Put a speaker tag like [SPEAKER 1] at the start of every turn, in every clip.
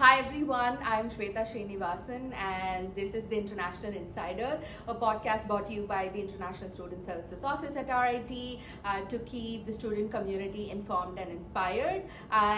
[SPEAKER 1] Hi everyone, I'm Shweta Srinivasan and this is the International Insider, a podcast brought to you by the International Student Services Office at RIT to keep the student community informed and inspired.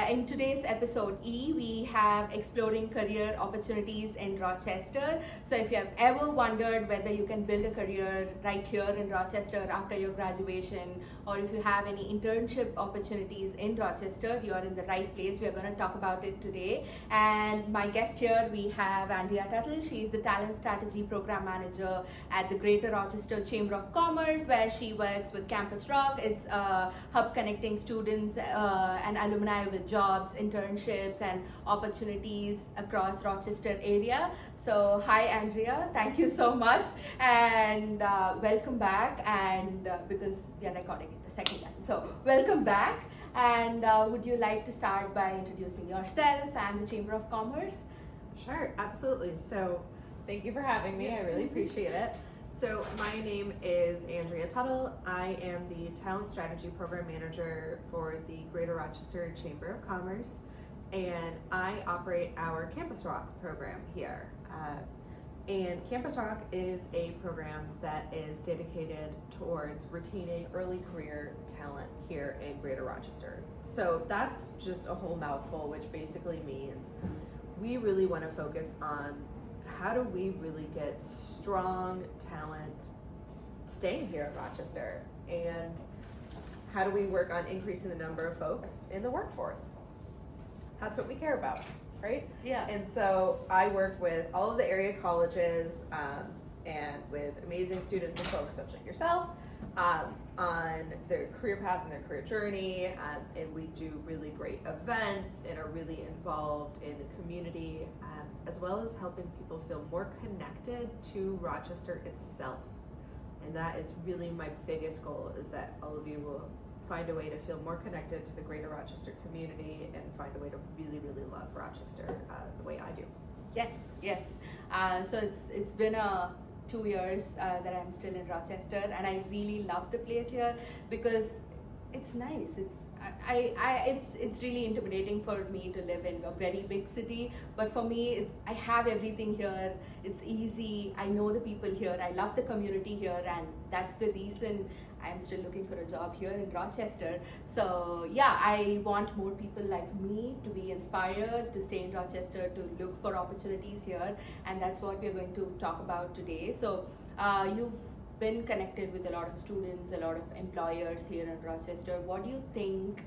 [SPEAKER 1] In today's episode E, we have exploring career opportunities in Rochester. So if you have ever wondered whether you can build a career right here in Rochester after your graduation, or if you have any internship opportunities in Rochester, you are in the right place. We are going to talk about it today. And my guest here, we have Andrea Tuttle. She's the Talent Strategy Program Manager at the Greater Rochester Chamber of Commerce, where she works with CampusROC. It's a hub connecting students and alumni with jobs, internships, and opportunities across Rochester area. So hi Andrea, thank you so much, and welcome back. And because we are recording it the second time, so welcome back. And would you like to start by introducing yourself and the Chamber of Commerce?
[SPEAKER 2] Sure, absolutely. So thank you for having me. I really appreciate it. So my name is Andrea Tuttle. I am the Talent Strategy Program Manager for the Greater Rochester Chamber of Commerce, and I operate our CampusROC program here. And CampusROC is a program that is dedicated towards retaining early career talent here in Greater Rochester. So that's just a whole mouthful, which basically means we really want to focus on how do we really get strong talent staying here in Rochester, and how do we work on increasing the number of folks in the workforce. That's what we care about. Right?
[SPEAKER 1] Yeah.
[SPEAKER 2] And so I work with all of the area colleges and with amazing students and folks such like yourself on their career path and their career journey. And we do really great events and are really involved in the community, as well as helping people feel more connected to Rochester itself. And that is really my biggest goal, is that all of you will find a way to feel more connected to the Greater Rochester community and find a way to really, really love Rochester the way I do.
[SPEAKER 1] Yes, yes. So it's been 2 years that I'm still in Rochester, and I really love the place here because it's nice. It's really intimidating for me to live in a very big city, but for me, I have everything here. It's easy. I know the people here. I love the community here, and that's the reason I'm still looking for a job here in Rochester. So yeah, I want more people like me to be inspired to stay in Rochester, to look for opportunities here, and that's what we're going to talk about today. So you've been connected with a lot of students, a lot of employers here in Rochester. What do you think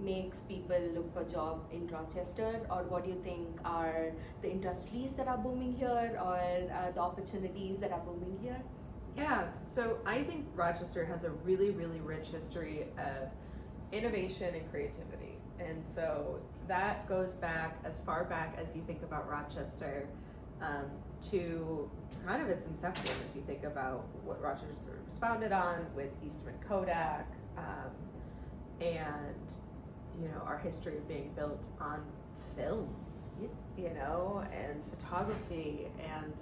[SPEAKER 1] makes people look for a job in Rochester, or what do you think are the industries that are booming here, or the opportunities that are booming here?
[SPEAKER 2] Yeah, so I think Rochester has a really, really rich history of innovation and creativity. And so that goes back as far back as you think about Rochester to kind of its inception. If you think about what Rochester was founded on with Eastman Kodak, and our history of being built on film, and photography, and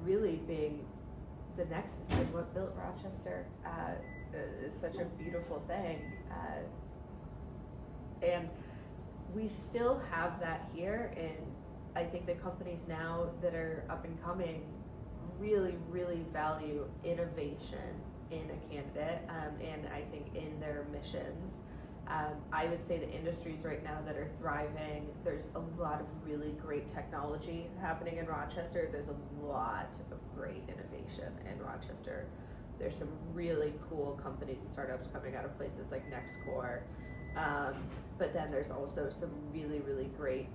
[SPEAKER 2] really being the nexus of what built Rochester is such a beautiful thing. And we still have that here, and I think the companies now that are up and coming really, really value innovation in a candidate, and I think in their missions. I would say the industries right now that are thriving, there's a lot of really great technology happening in Rochester. There's a lot of great innovation in Rochester. There's some really cool companies and startups coming out of places like NextCore. But then there's also some really, really great,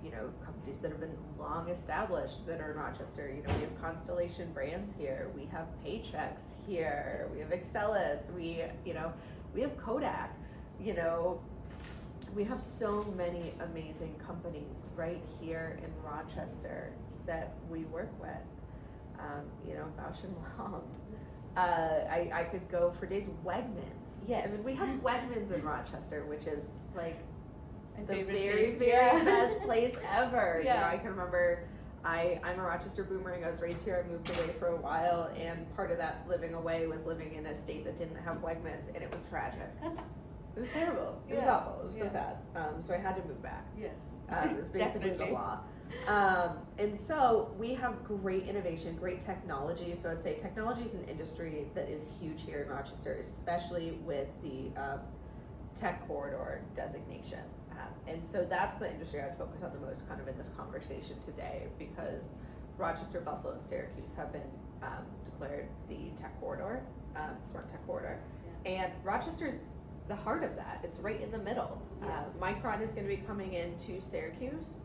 [SPEAKER 2] companies that have been long established that are in Rochester. We have Constellation Brands here. We have Paychex here. We have Excelis. We have Kodak. We have so many amazing companies right here in Rochester that we work with. Bausch and Lomb. I could go for days. Wegmans.
[SPEAKER 1] Yes.
[SPEAKER 2] I mean, we have Wegmans in Rochester, which is like the
[SPEAKER 1] very
[SPEAKER 2] best place ever.
[SPEAKER 1] Yeah.
[SPEAKER 2] I can remember I'm a Rochester boomerang. I was raised here. I moved away for a while, and part of that living away was living in a state that didn't have Wegmans, and it was tragic. It was terrible. It was awful. It was so sad. So I had to move back.
[SPEAKER 1] Yes.
[SPEAKER 2] It was basically the law. And so we have great innovation, great technology. So I'd say technology is an industry that is huge here in Rochester, especially with the tech corridor designation. And so that's the industry I'd focus on the most kind of in this conversation today, because Rochester, Buffalo, and Syracuse have been declared the tech corridor, smart tech corridor. Yeah. And Rochester's the heart of that. It's right in the middle. Yes. Micron is going to be coming into Syracuse.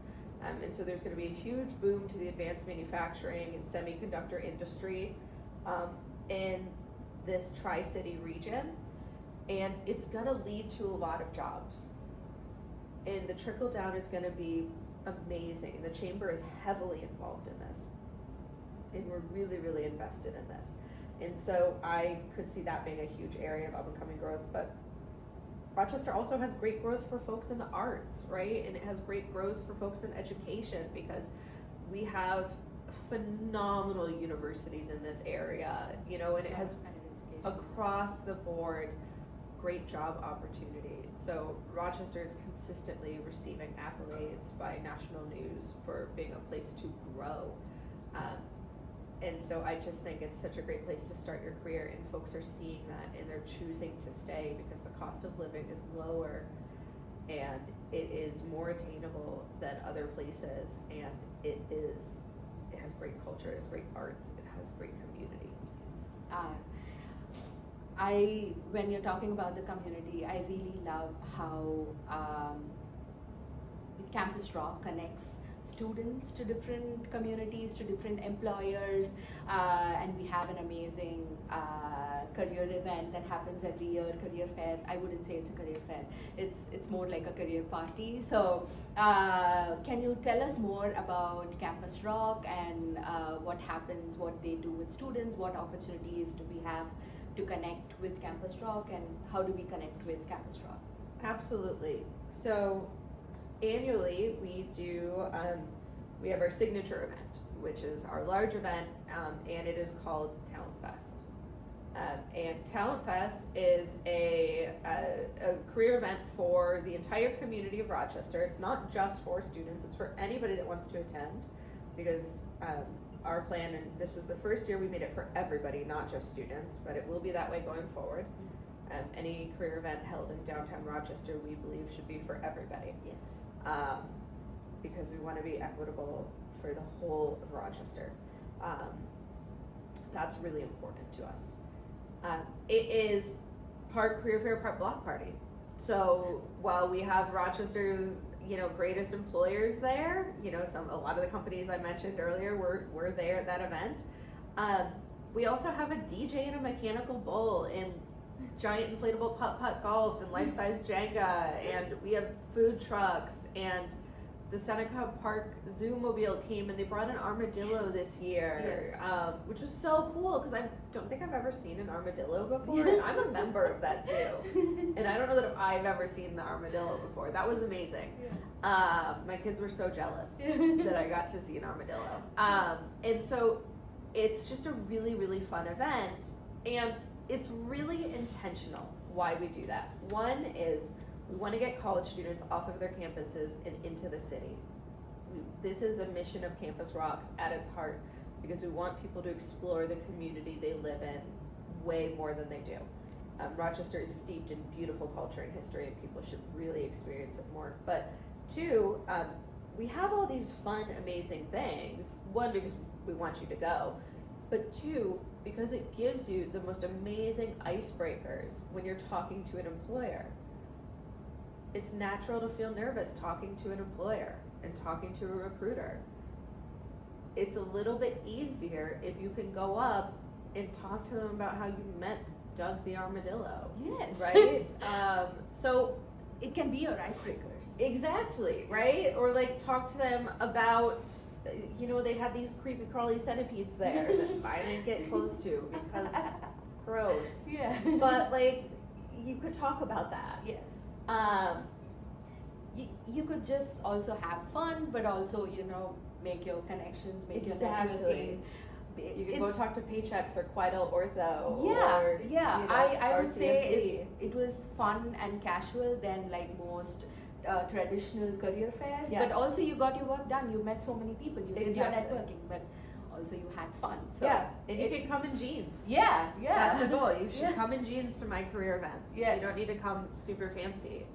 [SPEAKER 2] And so there's going to be a huge boom to the advanced manufacturing and semiconductor industry in this Tri-City region. And it's going to lead to a lot of jobs. And the trickle down is going to be amazing. The chamber is heavily involved in this. And we're really, really invested in this. And so I could see that being a huge area of up and coming growth. But Rochester also has great growth for folks in the arts, right? And it has great growth for folks in education, because we have phenomenal universities in this area, you know, and it has across the board great job opportunity. So Rochester is consistently receiving accolades by national news for being a place to grow. And so I just think it's such a great place to start your career, and folks are seeing that and they're choosing to stay because the cost of living is lower and it is more attainable than other places, and it has great culture, it has great arts, it has great community.
[SPEAKER 1] When you're talking about the community, I really love how the CampusROC connects students to different communities, to different employers, and we have an amazing career event that happens every year, career fair. I wouldn't say it's a career fair, it's more like a career party. So can you tell us more about CampusROC and what happens, what they do with students, what opportunities do we have to connect with CampusROC, and how do we connect with CampusROC?
[SPEAKER 2] Absolutely. So annually we have our signature event, which is our large event, and it is called Talent Fest. And Talent Fest is a career event for the entire community of Rochester. It's not just for students, it's for anybody that wants to attend, because our plan, and this was the first year we made it for everybody, not just students, but it will be that way going forward. Any career event held in downtown Rochester, we believe, should be for everybody.
[SPEAKER 1] Yes.
[SPEAKER 2] Because we want to be equitable for the whole of Rochester. That's really important to us. It is part career fair, part block party. So while we have Rochester's, greatest employers there, a lot of the companies I mentioned earlier were there at that event. We also have a DJ and a mechanical bull and giant inflatable putt-putt golf and life-size Jenga, and we have food trucks, and the Seneca Park Zoo-mobile came and they brought an armadillo this year, yes. Which was so cool because I don't think I've ever seen an armadillo before, and I'm a member of that zoo, and I don't know that I've ever seen the armadillo before. That was amazing. Yeah. My kids were so jealous that I got to see an armadillo. And so it's just a really, really fun event, and it's really intentional why we do that. One is we want to get college students off of their campuses and into the city. This is a mission of CampusROC at its heart, because we want people to explore the community they live in way more than they do. Rochester is steeped in beautiful culture and history, and people should really experience it more. But two, we have all these fun, amazing things. One, because we want you to go, but two, because it gives you the most amazing icebreakers when you're talking to an employer. It's natural to feel nervous talking to an employer and talking to a recruiter. It's a little bit easier if you can go up and talk to them about how you met Doug the armadillo.
[SPEAKER 1] Yes.
[SPEAKER 2] Right? So
[SPEAKER 1] it can be your icebreakers.
[SPEAKER 2] Exactly, right? Or like talk to them about, they had these creepy crawly centipedes there that I didn't get close to because gross.
[SPEAKER 1] Yeah.
[SPEAKER 2] But you could talk about that.
[SPEAKER 1] Yes. You could just also have fun, but also, make your connections, make your networking.
[SPEAKER 2] You can go talk to Paychecks or Quidel Ortho.
[SPEAKER 1] Yeah,
[SPEAKER 2] or,
[SPEAKER 1] yeah.
[SPEAKER 2] you know,
[SPEAKER 1] I would say
[SPEAKER 2] RCSD.
[SPEAKER 1] it was fun and casual than like most traditional career fairs.
[SPEAKER 2] Yes.
[SPEAKER 1] But also you got your work done. You met so many people. You did your
[SPEAKER 2] Exactly.
[SPEAKER 1] networking, but also you had fun. So
[SPEAKER 2] Yeah, and you can come in jeans.
[SPEAKER 1] yeah.
[SPEAKER 2] That's the goal. You should
[SPEAKER 1] Yeah.
[SPEAKER 2] come in jeans to my career events.
[SPEAKER 1] Yes.
[SPEAKER 2] You don't need to come super fancy.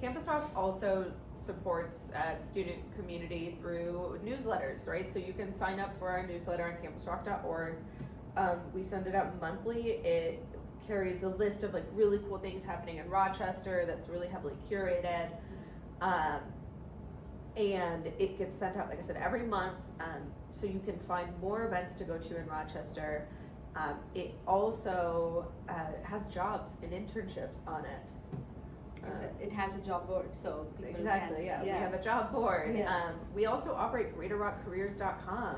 [SPEAKER 2] CampusROC also supports the student community through newsletters, right? So you can sign up for our newsletter on campusroc.org. We send it out monthly. It carries a list of like really cool things happening in Rochester that's really heavily curated. And it gets sent out, like I said, every month, so you can find more events to go to in Rochester. It also has jobs and internships on it.
[SPEAKER 1] It has a job board, so people
[SPEAKER 2] Exactly,
[SPEAKER 1] can,
[SPEAKER 2] yeah. We have a job board.
[SPEAKER 1] Yeah.
[SPEAKER 2] We also operate GreaterRockCareers.com.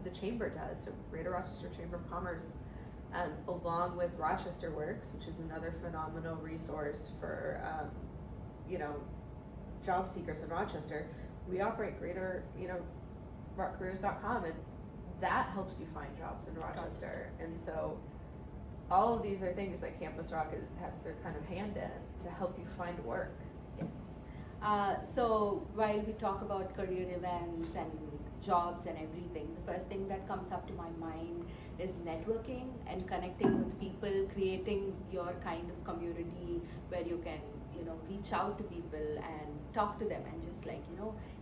[SPEAKER 2] The Chamber does, so Greater Rochester Chamber of Commerce, along with Rochester Works, which is another phenomenal resource for, job seekers in Rochester. We operate RockCareers.com, and that helps you find jobs in Rochester. And so all of these are things that CampusROC has their kind of hand in to help you find work.
[SPEAKER 1] Yes. So while we talk about career events and jobs and everything, the first thing that comes up to my mind is networking and connecting with people, creating your kind of community where you can, reach out to people and talk to them and just like,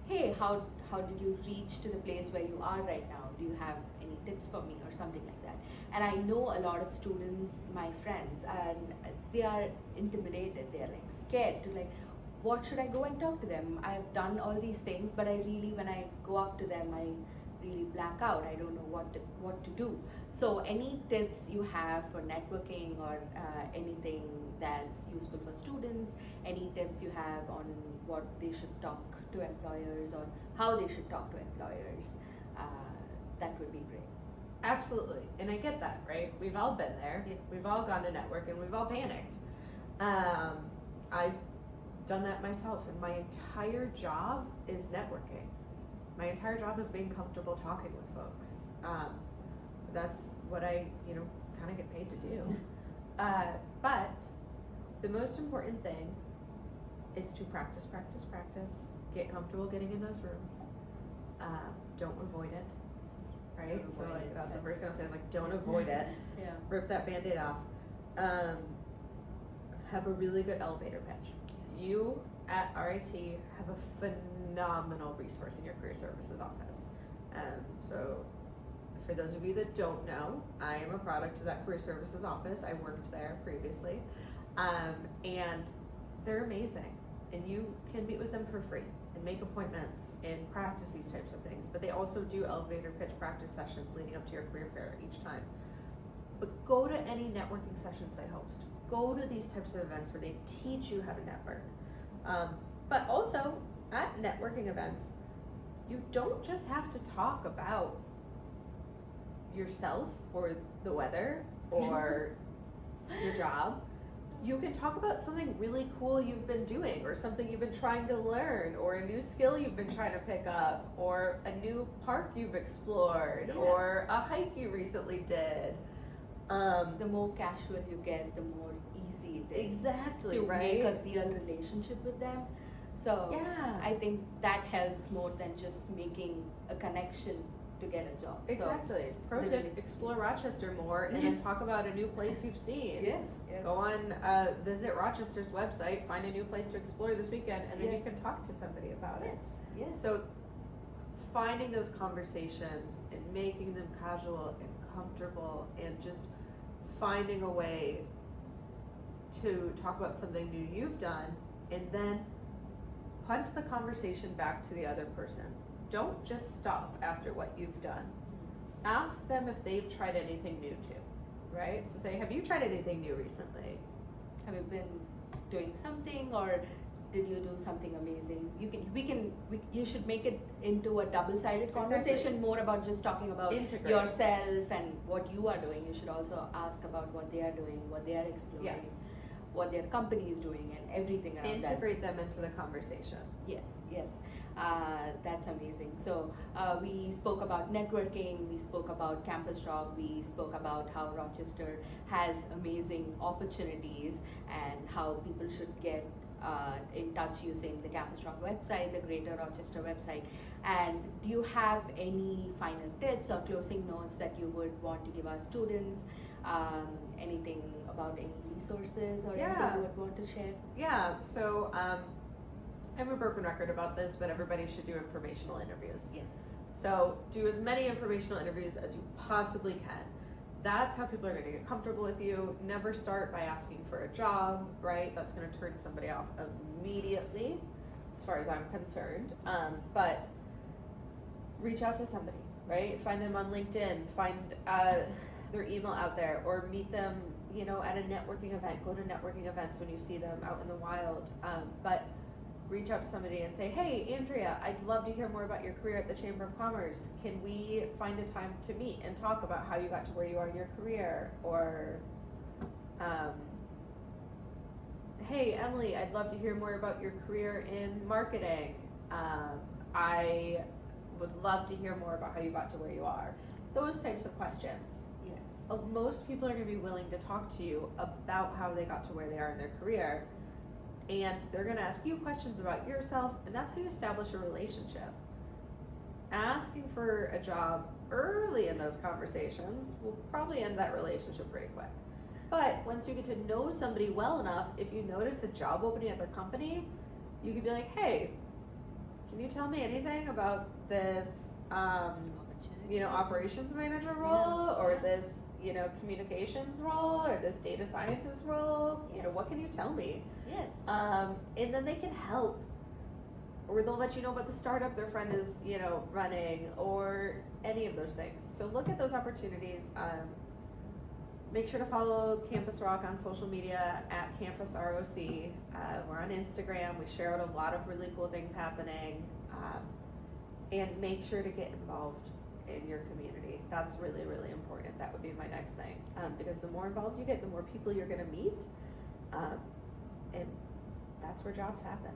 [SPEAKER 1] hey, how did you reach to the place where you are right now? Do you have any tips for me or something like that? And I know a lot of students, my friends, and they are intimidated. They're like scared to like, what should I go and talk to them? I've done all these things, but when I go up to them, I really black out. I don't know what to do. So any tips you have for networking or anything that's useful for students, any tips you have on what they should talk to employers or how they should talk to employers, that would be great.
[SPEAKER 2] Absolutely, and I get that, right? We've all been there.
[SPEAKER 1] Yeah.
[SPEAKER 2] We've all gone to network and we've all panicked. I've done that myself, and my entire job is networking. My entire job is being comfortable talking with folks. That's what I, kind of get paid to do. But the most important thing is to practice, get comfortable getting in those rooms. Don't avoid it, right?
[SPEAKER 1] Don't
[SPEAKER 2] So
[SPEAKER 1] avoid
[SPEAKER 2] like
[SPEAKER 1] it.
[SPEAKER 2] that's the first thing I say is like, don't avoid it.
[SPEAKER 1] Yeah.
[SPEAKER 2] Rip that Band-Aid off. Have a really good elevator pitch. You at RIT have a phenomenal resource in your career services office. So for those of you that don't know, I am a product of that career services office. I worked there previously. And they're amazing. And you can meet with them for free and make appointments and practice these types of things. But they also do elevator pitch practice sessions leading up to your career fair each time. But go to any networking sessions they host. Go to these types of events where they teach you how to network. But also at networking events, you don't just have to talk about yourself or the weather or your job. You can talk about something really cool you've been doing, or something you've been trying to learn, or a new skill you've been trying to pick up, or a new park you've explored,
[SPEAKER 1] Yeah.
[SPEAKER 2] or a hike you recently did.
[SPEAKER 1] The more casual you get, the more easy it is
[SPEAKER 2] Exactly,
[SPEAKER 1] to
[SPEAKER 2] right?
[SPEAKER 1] make a real relationship with them. So
[SPEAKER 2] Yeah.
[SPEAKER 1] I think that helps more than just making a connection to get a job.
[SPEAKER 2] Exactly. Pro
[SPEAKER 1] the
[SPEAKER 2] tip,
[SPEAKER 1] really-
[SPEAKER 2] explore Rochester more and then talk about a new place you've
[SPEAKER 1] So,
[SPEAKER 2] seen.
[SPEAKER 1] yes.
[SPEAKER 2] Go on, visit Rochester's website, find a new place to explore this weekend, and then
[SPEAKER 1] Yeah.
[SPEAKER 2] you can talk to somebody about it.
[SPEAKER 1] Yes.
[SPEAKER 2] So finding those conversations and making them casual and comfortable and just finding a way to talk about something new you've done, and then punt the conversation back to the other person. Don't just stop after what you've done. Ask them if they've tried anything new too, right? So say, have you tried anything new recently?
[SPEAKER 1] Have you been doing something, or did you do something amazing? You should make it into a double-sided conversation,
[SPEAKER 2] Exactly.
[SPEAKER 1] more about just talking about
[SPEAKER 2] Integrate.
[SPEAKER 1] yourself and what you are doing. You should also ask about what they are doing, what they are exploring.
[SPEAKER 2] Yes.
[SPEAKER 1] what their company is doing and everything around that.
[SPEAKER 2] Integrate them into the conversation.
[SPEAKER 1] Yes, yes. That's amazing. So we spoke about networking, we spoke about CampusROC, we spoke about how Rochester has amazing opportunities and how people should get in touch using the CampusROC website, the Greater Rochester website. And do you have any final tips or closing notes that you would want to give our students? Anything about any resources or anything you would want to share?
[SPEAKER 2] Yeah, so I have a broken record about this, but everybody should do informational interviews.
[SPEAKER 1] Yes.
[SPEAKER 2] So do as many informational interviews as you possibly can. That's how people are going to get comfortable with you. Never start by asking for a job, right? That's going to turn somebody off immediately, as far as I'm concerned. But reach out to somebody, right? Find them on LinkedIn, find their email out there, or meet them, at a networking event. Go to networking events when you see them out in the wild. But reach out to somebody and say, hey, Andrea, I'd love to hear more about your career at the Chamber of Commerce. Can we find a time to meet and talk about how you got to where you are in your career? Or, hey, Emily, I'd love to hear more about your career in marketing. I would love to hear more about how you got to where you are. Those types of questions.
[SPEAKER 1] Yes.
[SPEAKER 2] Most people are going to be willing to talk to you about how they got to where they are in their career. And they're going to ask you questions about yourself, and that's how you establish a relationship. Asking for a job early in those conversations will probably end that relationship pretty quick. But once you get to know somebody well enough, if you notice a job opening at their company, you could be like, hey, can you tell me anything about this operations manager role, or this communications role, or this data scientist role? What can you tell me?
[SPEAKER 1] Yes.
[SPEAKER 2] And then they can help, or they'll let you know about the startup their friend is running, or any of those things. So look at those opportunities. Make sure to follow CampusROC on social media at CampusROC. We're on Instagram. We share out a lot of really cool things happening, and make sure to get involved in your community. That's really, really important. That would be my next thing, because the more involved you get, the more people you're going to meet, and that's where jobs happen.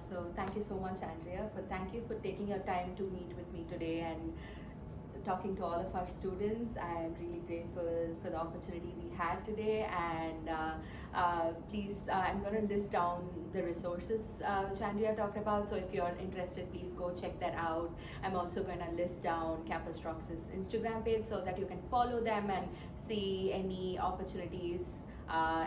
[SPEAKER 1] So thank you so much, Andrea. Thank you for taking your time to meet with me today and talking to all of our students. I am really grateful for the opportunity we had today, and please, I'm going to list down the resources which Andrea talked about. So if you're interested, please go check that out. I'm also going to list down CampusROC's Instagram page so that you can follow them and see any opportunities,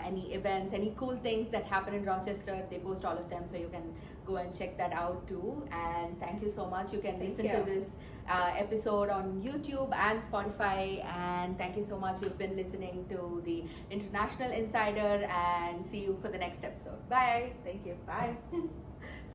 [SPEAKER 1] any events, any cool things that happen in Rochester. They post all of them, so you can go and check that out too. And thank you so much. You can listen to this episode on YouTube and Spotify. And thank you so much. You've been listening to the International Insider, and see you for the next episode. Bye.
[SPEAKER 2] Thank you. Bye.